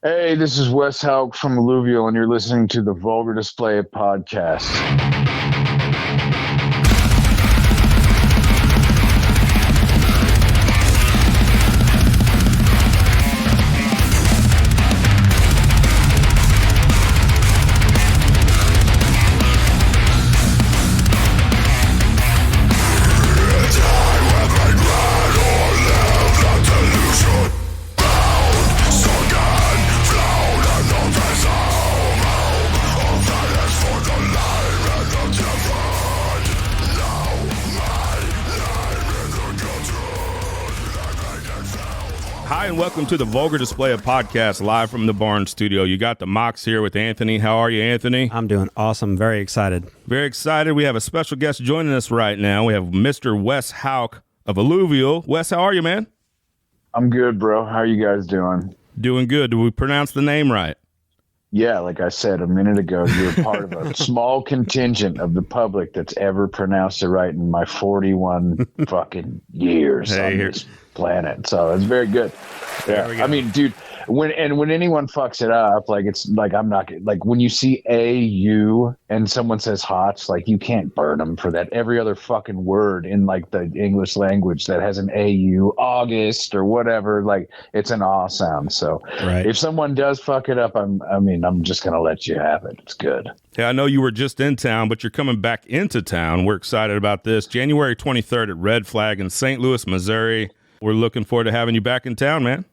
Hey, this is Wes Hauch from Alluvial, and you're listening to the Vulgar Display of Podcast. Hi, and welcome to the Vulgar Display of Podcast, live from the Barn Studio. You got the Mox here with Anthony. How are you, Anthony? I'm doing awesome. Very excited. Very excited. We have a special guest joining us right now. We have Mr. Wes Hauch of Alluvial. Wes, how are you, man? I'm good, bro. How are you guys doing? Doing good. Do we pronounce the name right? Yeah, like I said a minute ago, you're part of a small contingent of the public that's ever pronounced it right in my 41 fucking years on this planet. So it's very good. Yeah, I mean, dude, when anyone fucks it up, like it's like I'm not like when you see AU and someone says Hauch, like you can't burn them for that. Every other fucking word in like the English language that has an AU, August or whatever, like it's an aw sound. So if someone does fuck it up, I'm just gonna let you have it. It's good. Yeah, I know you were just in town, but you're coming back into town. We're excited about this. January 23rd at Red Flag in St. Louis, Missouri. We're looking forward to having you back in town, man.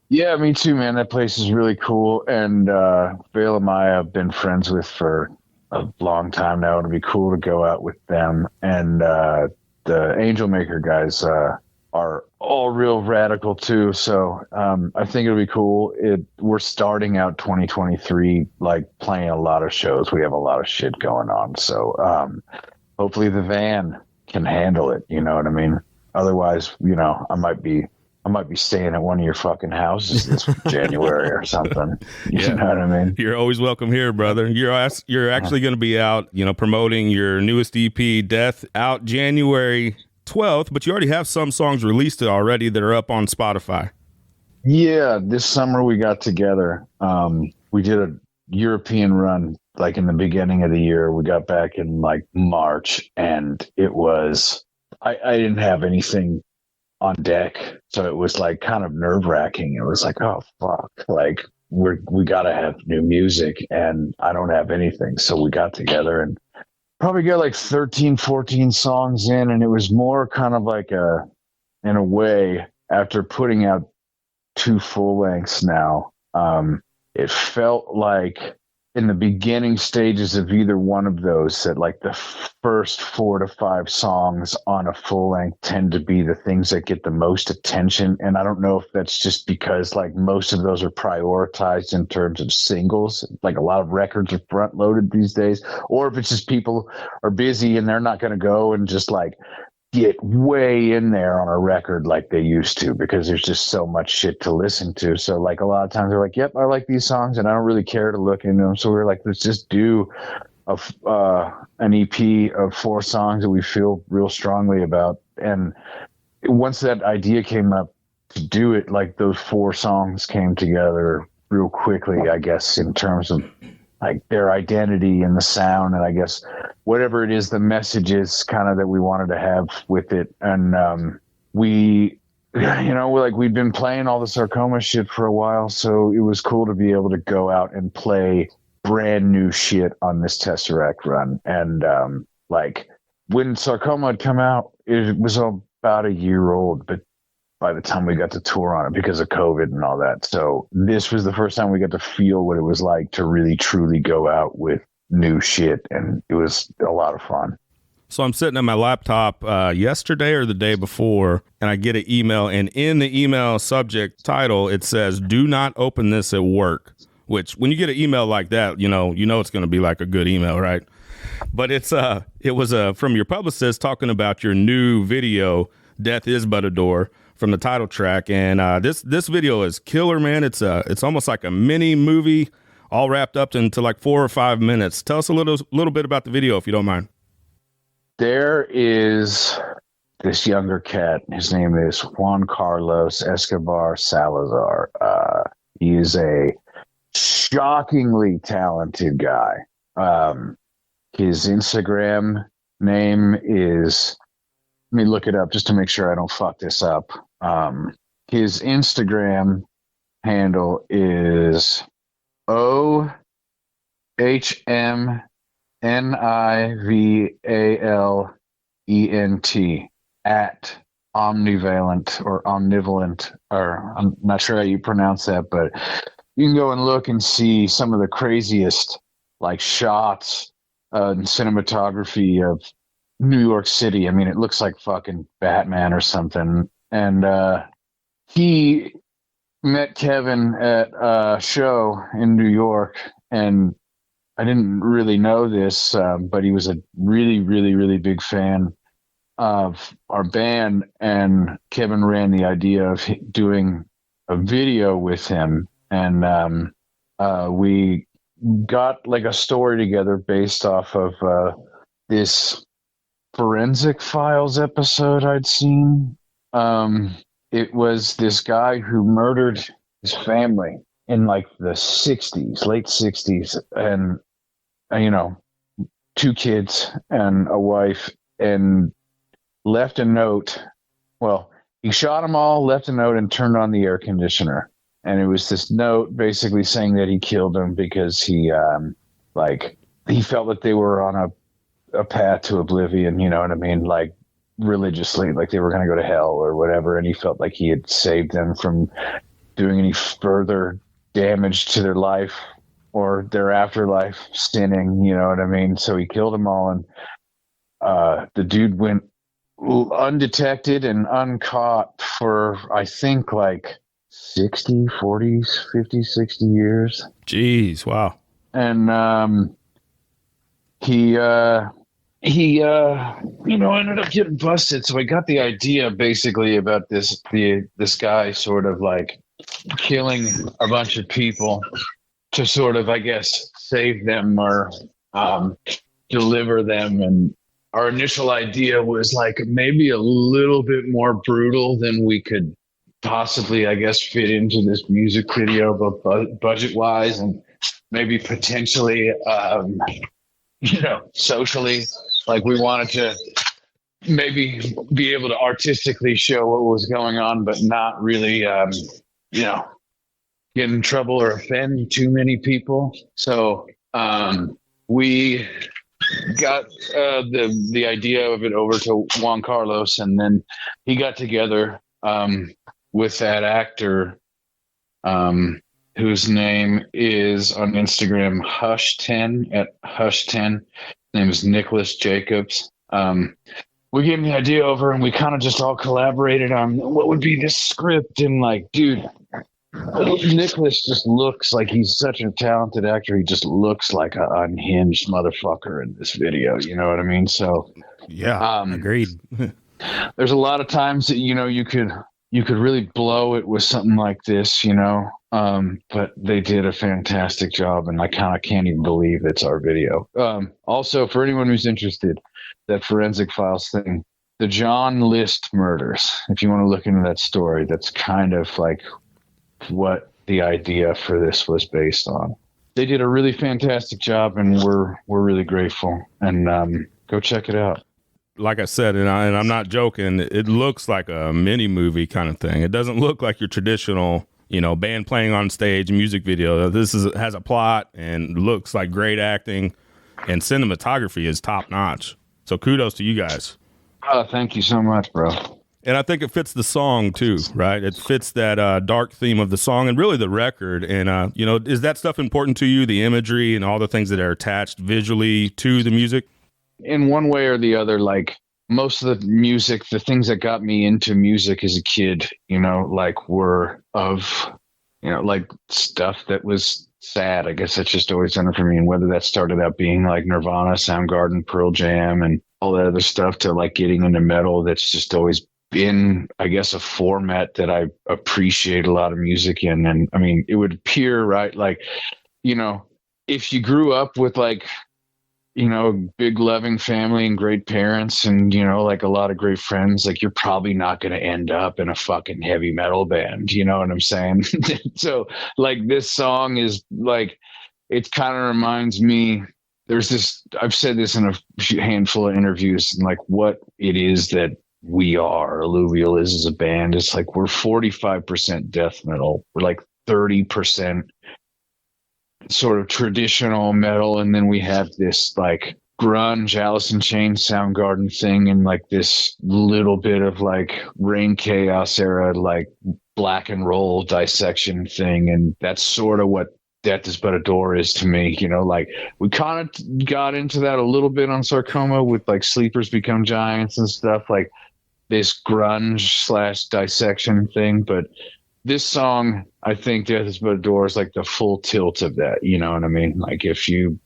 Yeah, me too, man. That place is really cool. And Vale and Maya I've been friends with for a long time now. It'll be cool to go out with them. And the Angel Maker guys are all real radical too. So I think it'll be cool. We're starting out 2023 like playing a lot of shows. We have a lot of shit going on. So hopefully the van can handle it. You know what I mean? Otherwise, you know, I might be staying at one of your fucking houses this January or something. You know what I mean? You're always welcome here, brother. You're actually going to be out, you know, promoting your newest EP, Death, out January 12th, but you already have some songs released already that are up on Spotify. Yeah, this summer we got together. We did a European run like in the beginning of the year. We got back in like March, and it was I didn't have anything on deck, so it was like kind of nerve-wracking. It was like, oh fuck, like we gotta have new music and I don't have anything. So we got together and probably got like 13 14 songs in, and it was more kind of like in a way, after putting out 2 full lengths now, it felt like in the beginning stages of either one of those, that like the first 4 to 5 songs on a full length tend to be the things that get the most attention. And I don't know if that's just because like most of those are prioritized in terms of singles, like a lot of records are front loaded these days, or if it's just people are busy and they're not going to go and just like get way in there on a record like they used to, because there's just so much shit to listen to. So like a lot of times they're like, yep, I like these songs and I don't really care to look into them. So we're like, let's just do an EP of 4 songs that we feel real strongly about. And once that idea came up to do it, like those 4 songs came together real quickly, I guess, in terms of like their identity and the sound, and I guess whatever it is, the messages kind of that we wanted to have with it. And we'd been playing all the Sarcoma shit for a while, so it was cool to be able to go out and play brand new shit on this Tesseract run. And like when Sarcoma had come out, it was about a year old, but by the time we got to tour on it because of COVID and all that. So this was the first time we got to feel what it was like to really truly go out with new shit. And it was a lot of fun. So I'm sitting at my laptop yesterday or the day before, and I get an email, and in the email subject title, it says, "Do not open this at work," which when you get an email like that, you know it's going to be like a good email, right? But it was from your publicist talking about your new video, Death is But a Door, from the title track. And this video is killer, man. It's almost like a mini movie, all wrapped up into like 4 or 5 minutes. Tell us a little bit about the video, if you don't mind. There is this younger cat. His name is Juan Carlos Escobar Salazar. He is a shockingly talented guy. His Instagram name is, let me look it up just to make sure I don't fuck this up. His Instagram handle is OHMNIVALENT at omnivalent or omnivalent, or I'm not sure how you pronounce that, but you can go and look and see some of the craziest like shots and cinematography of New York City. I mean, it looks like fucking Batman or something. And he met Kevin at a show in New York, and I didn't really know this, but he was a really, really, really big fan of our band, and Kevin ran the idea of doing a video with him, and we got like a story together based off of this Forensic Files episode I'd seen. It was this guy who murdered his family in like the 60s, late 60s, and two kids and a wife, and left a note. Well, he shot them all, left a note, and turned on the air conditioner. And it was this note basically saying that he killed them because he felt that they were on a path to oblivion, you know what I mean? Like religiously, like they were going to go to hell or whatever. And he felt like he had saved them from doing any further damage to their life or their afterlife, sinning, you know what I mean? So he killed them all. And the dude went undetected and uncaught for, I think, like 60 years. Jeez, wow. And he ended up getting busted. So I got the idea basically about this guy sort of like killing a bunch of people to sort of, I guess, save them or deliver them. And our initial idea was like maybe a little bit more brutal than we could possibly, I guess, fit into this music video, but budget-wise and maybe potentially, socially. Like we wanted to maybe be able to artistically show what was going on, but not really, get in trouble or offend too many people. So we got the idea of it over to Juan Carlos, and then he got together with that actor whose name is on Instagram Hush10 at Hush10. His name is Nicholas Jacobs. We gave him the idea over, and we kind of just all collaborated on what would be this script. And like, dude, Nicholas just looks like he's such a talented actor. He just looks like an unhinged motherfucker in this video. You know what I mean? So yeah, agreed. There's a lot of times that, you could really blow it with something like this, but they did a fantastic job, and I kind of can't even believe it's our video. Also, for anyone who's interested, that Forensic Files thing, the John List murders, if you want to look into that story, that's kind of like what the idea for this was based on. They did a really fantastic job, and we're really grateful, and go check it out. Like I said, and I'm not joking, it looks like a mini movie kind of thing. It doesn't look like your traditional, band playing on stage music video. This has a plot and looks like great acting, and cinematography is top notch. So kudos to you guys. Thank you so much, bro. And I think it fits the song too, right? It fits that dark theme of the song and really the record. And, is that stuff important to you, the imagery and all the things that are attached visually to the music? In one way or the other, like most of the music, the things that got me into music as a kid, were of, like stuff that was sad. I guess that's just always done it for me. And whether that started out being like Nirvana, Soundgarden, Pearl Jam, and all that other stuff, to like getting into metal, that's just always been, I guess, a format that I appreciate a lot of music in. And I mean, it would appear, right, like, if you grew up with like you know, big loving family and great parents and, you know, like a lot of great friends, like you're probably not going to end up in a fucking heavy metal band. You know what I'm saying? So like this song is like, it kind of reminds me, there's this, I've said this in a handful of interviews, and like what it is that we are, Alluvial is as a band. It's like we're 45% death metal. We're like 30% sort of traditional metal, and then we have this like grunge Alice in Chains Soundgarden thing, and like this little bit of like Rain Chaos era like black and roll dissection thing, and that's sort of what Death Is But a Door is to me. You know, like we kind of got into that a little bit on Sarcoma with like Sleepers Become Giants and stuff, like this grunge / dissection thing, but this song, I think Death Is But a Door is like the full tilt of that. You know what I mean? Like if you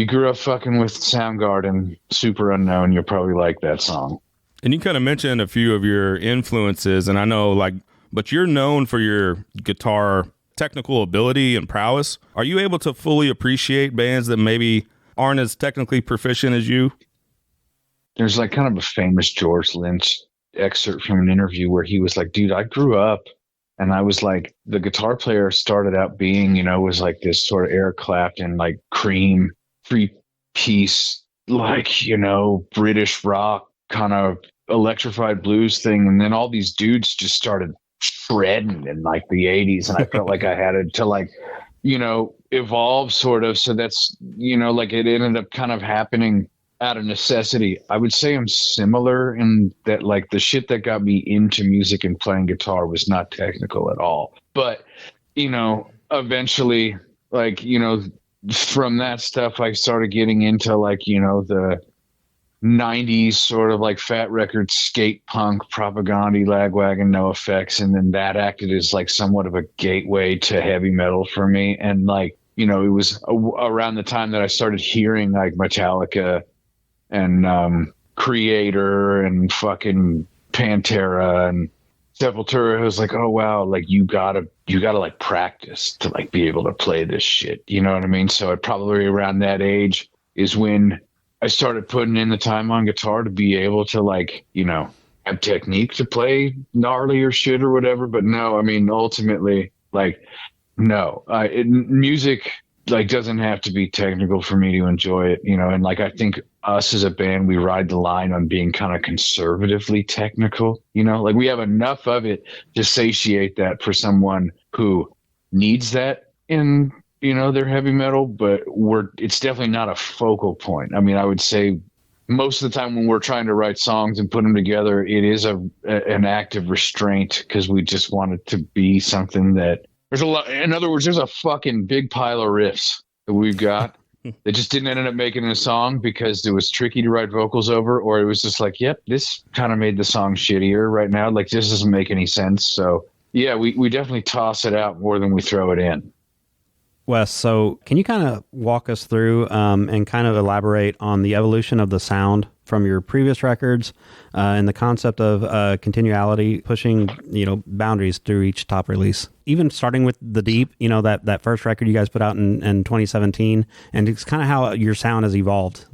grew up fucking with Soundgarden, Super Unknown, you'll probably like that song. And you kind of mentioned a few of your influences, and I know like, but you're known for your guitar technical ability and prowess. Are you able to fully appreciate bands that maybe aren't as technically proficient as you? There's like kind of a famous George Lynch excerpt from an interview where he was like, dude, I grew up and I was like, the guitar player started out being, you know, was like this sort of Eric Clapton, like Cream, 3-piece, like, you know, British rock kind of electrified blues thing. And then all these dudes just started shredding in like the 80s. And I felt like I had to like, you know, evolve sort of. So that's, you know, like it ended up kind of happening out of necessity. I would say I'm similar in that, like the shit that got me into music and playing guitar was not technical at all. But, you know, eventually, like, you know, from that stuff, I started getting into like, you know, the 90s sort of like Fat Records, skate punk, propaganda, Lagwagon, No Effects. And then that acted as like somewhat of a gateway to heavy metal for me. And like, you know, it was around the time that I started hearing like Metallica and Creator and fucking Pantera and Sepultura. I was like, oh wow, like you gotta like practice to like be able to play this shit. You know what I mean? So probably around that age is when I started putting in the time on guitar to be able to like, you know, have technique to play gnarlier shit or whatever. But no, I mean, ultimately, like, no, music like doesn't have to be technical for me to enjoy it, you know. And like I think us as a band, we ride the line on being kind of conservatively technical, you know, like we have enough of it to satiate that for someone who needs that in, you know, their heavy metal, but it's definitely not a focal point. I mean, I would say most of the time when we're trying to write songs and put them together, it is an act of restraint because we just want it to be something that there's a lot. In other words, there's a fucking big pile of riffs that we've got that just didn't end up making a song because it was tricky to write vocals over, or it was just like, yep, this kind of made the song shittier right now. Like this doesn't make any sense. So yeah, we definitely toss it out more than we throw it in. Wes, so can you kind of walk us through and kind of elaborate on the evolution of the sound from your previous records and the concept of continuality, pushing, you know, boundaries through each top release, even starting with The Deep, you know, that first record you guys put out in 2017, and it's kind of how your sound has evolved.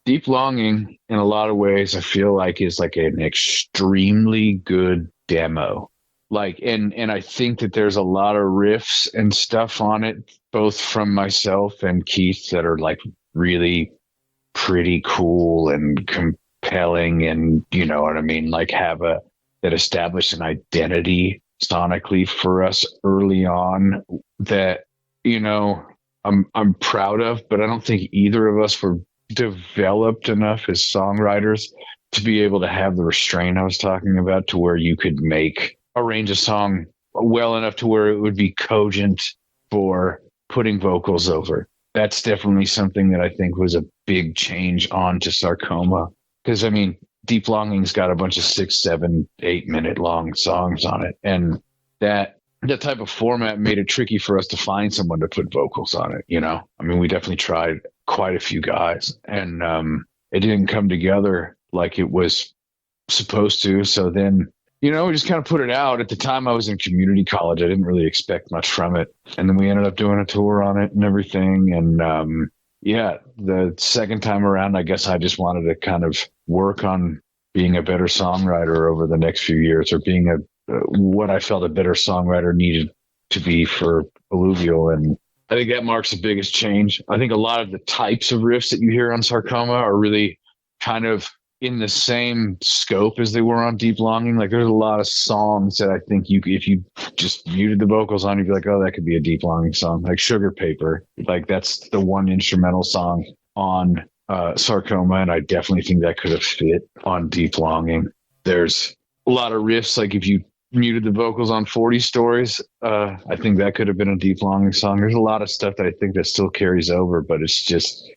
Deep Longing, in a lot of ways, I feel like is like an extremely good demo. Like, and I think that there's a lot of riffs and stuff on it, both from myself and Keith, that are like really pretty cool and compelling, and you know what I mean, like that establish an identity sonically for us early on that, you know, I'm proud of, but I don't think either of us were developed enough as songwriters to be able to have the restraint I was talking about, to where you could arrange a song well enough to where it would be cogent for putting vocals over. That's definitely something that I think was a big change onto Sarcoma. Because I mean, Deep Longing's got a bunch of 6, 7, 8 minute long songs on it. And that type of format made it tricky for us to find someone to put vocals on it, you know? I mean, we definitely tried quite a few guys, and it didn't come together like it was supposed to. So then, you know, we just kind of put it out. At the time I was in community college, I didn't really expect much from it. And then we ended up doing a tour on it and everything. And yeah, the second time around, I guess I just wanted to kind of work on being a better songwriter over the next few years, or being what I felt a better songwriter needed to be for Alluvial. And I think that marks the biggest change. I think a lot of the types of riffs that you hear on Sarcoma are really kind of in the same scope as they were on Deep Longing. Like there's a lot of songs that I think if you just muted the vocals on, you'd be like, oh, that could be a Deep Longing song. Like Sugar Paper, like that's the one instrumental song on Sarcoma, and I definitely think that could have fit on Deep Longing. There's a lot of riffs, like if you muted the vocals on 40 Stories, I think that could have been a Deep Longing song. There's a lot of stuff that I think that still carries over, but it's just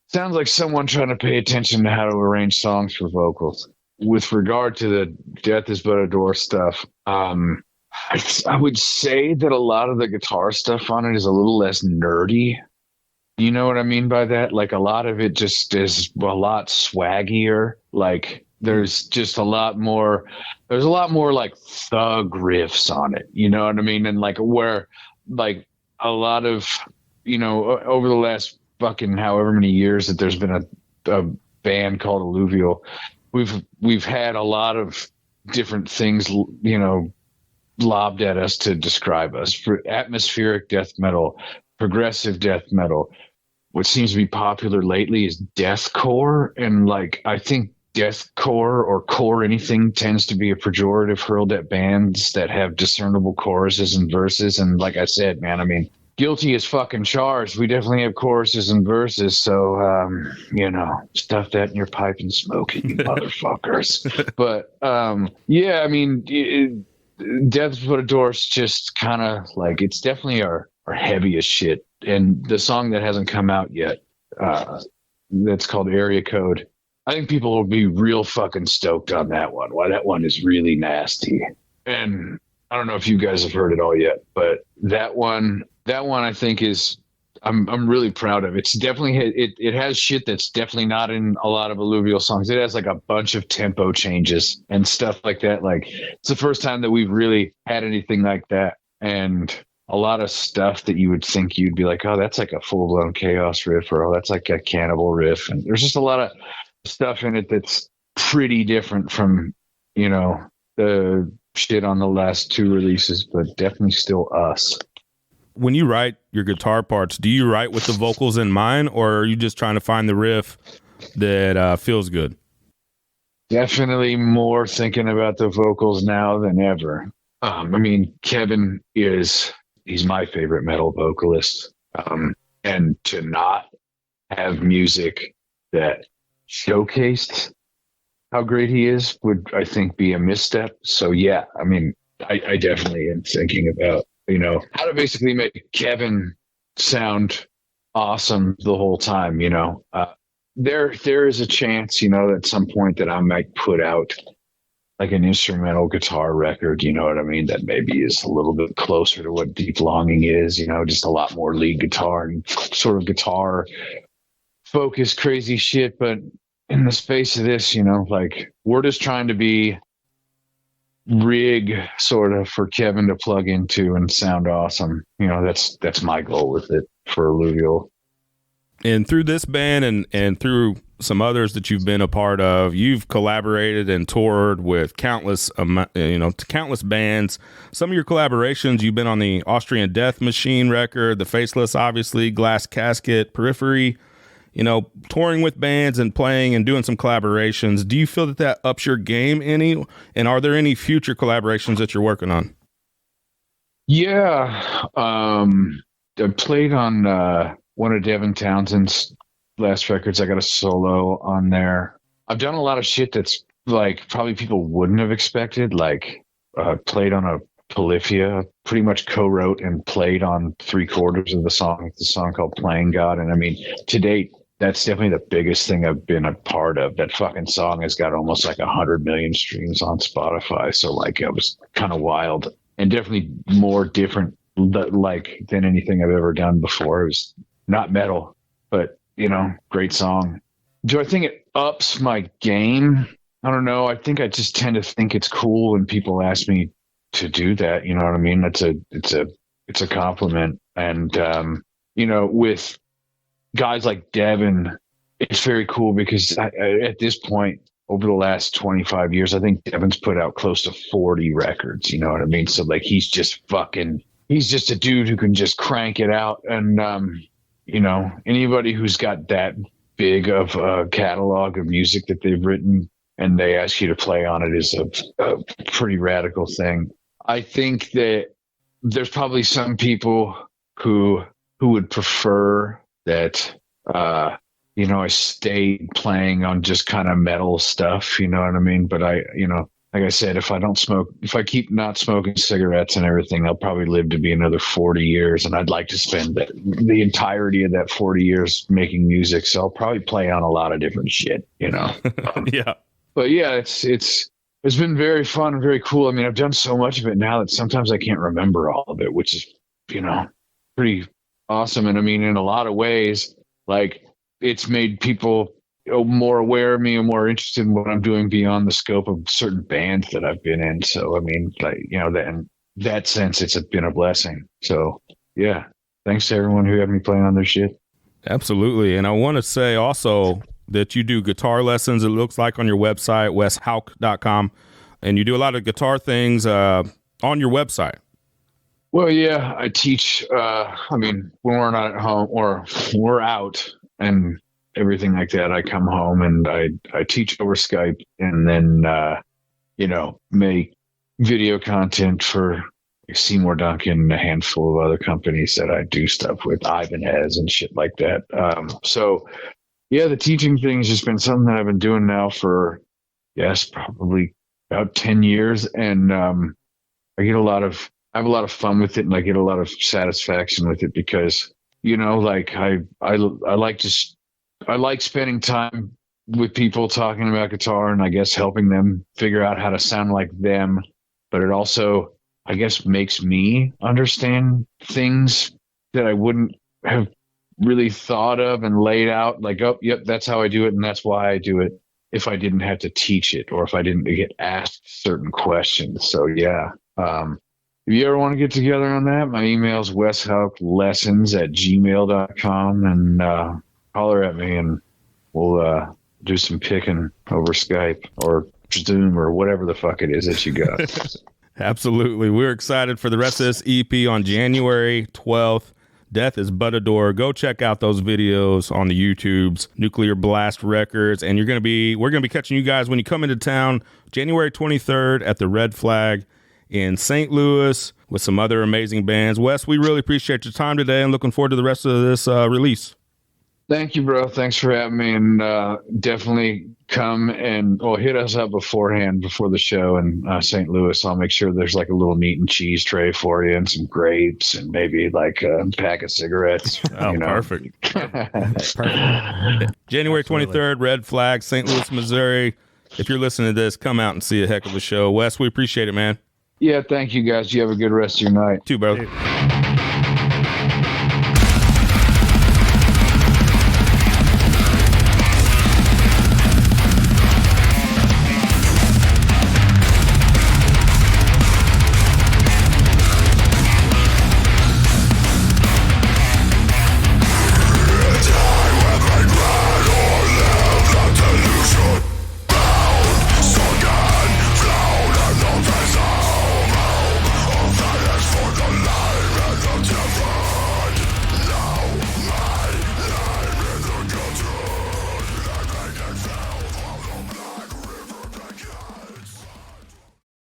sounds like someone trying to pay attention to how to arrange songs for vocals. With regard to the Death Is But a Door stuff, I would say that a lot of the guitar stuff on it is a little less nerdy. You know what I mean by that? Like a lot of it just is a lot swaggier. Like there's just a lot more like thug riffs on it. You know what I mean? And like where like a lot of, over the last fucking however many years that there's been a band called Alluvial, we've had a lot of different things, lobbed at us to describe us. For atmospheric death metal, progressive death metal. What seems to be popular lately is deathcore, and like I think deathcore or core anything tends to be a pejorative hurled at bands that have discernible choruses and verses. And like I said, man, I mean, guilty as fucking charged. We definitely have choruses and verses. So, stuff that in your pipe and smoke it, you motherfuckers. But, yeah, I mean, Death But a Door's just kind of like, it's definitely our heaviest shit. And the song that hasn't come out yet, that's called Area Code, I think people will be real fucking stoked on that one. Why, that one is really nasty. And I don't know if you guys have heard it all yet, but that one I think is, I'm really proud of. It's definitely, it has shit that's definitely not in a lot of Alluvial songs. It has like a bunch of tempo changes and stuff like that. Like it's the first time that we've really had anything like that. And a lot of stuff that you would think you'd be like, oh, that's like a full blown Chaos riff, or oh, that's like a Cannibal riff. And there's just a lot of stuff in it that's pretty different from, the shit on the last two releases, but definitely still us. When you write your guitar parts, do you write with the vocals in mind, or are you just trying to find the riff that feels good? Definitely more thinking about the vocals now than ever. I mean, Kevin he's my favorite metal vocalist. And to not have music that showcased how great he is would, I think, be a misstep. So yeah, I mean, I definitely am thinking about, how to basically make Kevin sound awesome the whole time. There is a chance, at some point that I might put out like an instrumental guitar record, you know what I mean? That maybe is a little bit closer to what Deep Longing is, just a lot more lead guitar and sort of guitar focused crazy shit. But in the space of this, like we're just trying to be rig sort of for Kevin to plug into and sound awesome. That's my goal with it for Alluvial. And through this band and through some others that you've been a part of, you've collaborated and toured with countless bands. Some of your collaborations, you've been on the Austrian Death Machine record, the Faceless, obviously, Glass Casket, Periphery, touring with bands and playing and doing some collaborations. Do you feel that ups your game any? And are there any future collaborations that you're working on? Yeah. I played on one of Devin Townsend's last records. I got a solo on there. I've done a lot of shit that's like probably people wouldn't have expected. Like played on a Polyphia, pretty much co-wrote and played on 3/4 of the song. It's a song called Playing God. And I mean, to date, that's definitely the biggest thing I've been a part of. That fucking song has got almost like 100 million streams on Spotify. So like it was kind of wild and definitely more different like than anything I've ever done before. It was not metal, but great song. Do I think it ups my game? I don't know. I think I just tend to think it's cool when people ask me to do that. You know what I mean? It's a compliment. And, with guys like Devin, it's very cool because at this point, over the last 25 years, I think Devin's put out close to 40 records. You know what I mean? So like, he's just a dude who can just crank it out. And, you know, anybody who's got that big of a catalog of music that they've written and they ask you to play on it is a pretty radical thing. I think that there's probably some people who would prefer that, you know, I stayed playing on just kind of metal stuff, you know what I mean? But you know, like I said, if I keep not smoking cigarettes and everything, I'll probably live to be another 40 years. And I'd like to spend the entirety of that 40 years making music. So I'll probably play on a lot of different shit, you know? Yeah. But yeah, it's been very fun and very cool. I mean, I've done so much of it now that sometimes I can't remember all of it, which is, you know, pretty awesome. And I mean, in a lot of ways, like, it's made people more aware of me and more interested in what I'm doing beyond the scope of certain bands that I've been in. So, I mean, like, you know, in that sense, it's been a blessing. So, yeah, thanks to everyone who had me playing on their shit. Absolutely. And I want to say also that you do guitar lessons, it looks like, on your website, weshauch.com. And you do a lot of guitar things on your website. Well, yeah, I teach, I mean, when we're not at home or we're out and everything like that, I come home and I teach over Skype and then, you know, make video content for Seymour Duncan and a handful of other companies that I do stuff with, Ibanez and shit like that. So, yeah, the teaching thing has just been something that I've been doing now for, yes, probably about 10 years. And I have a lot of fun with it, and I get a lot of satisfaction with it because, you know, like I like spending time with people talking about guitar and I guess helping them figure out how to sound like them. But it also, I guess, makes me understand things that I wouldn't have really thought of and laid out, like, oh, yep, that's how I do it and that's why I do it, if I didn't have to teach it or if I didn't get asked certain questions. So yeah. If you ever want to get together on that, my email is weshauchlessons@gmail.com and holler at me and we'll do some picking over Skype or Zoom or whatever the fuck it is that you got. Absolutely. We're excited for the rest of this EP on January 12th. Death is But a Door. Go check out those videos on the YouTubes, Nuclear Blast Records, and we're going to be catching you guys when you come into town January 23rd at the Red Flag in St. Louis with some other amazing bands. Wes, we really appreciate your time today and looking forward to the rest of this release. Thank you, bro. Thanks for having me, and definitely come and hit us up beforehand before the show in St. Louis. I'll make sure there's like a little meat and cheese tray for you and some grapes and maybe like a pack of cigarettes. Oh, perfect. Perfect. January 23rd, Red Flag, St. Louis, Missouri. If you're listening to this, come out and see a heck of a show. Wes, we appreciate it, man. Yeah, thank you, guys. You have a good rest of your night. Too, bro.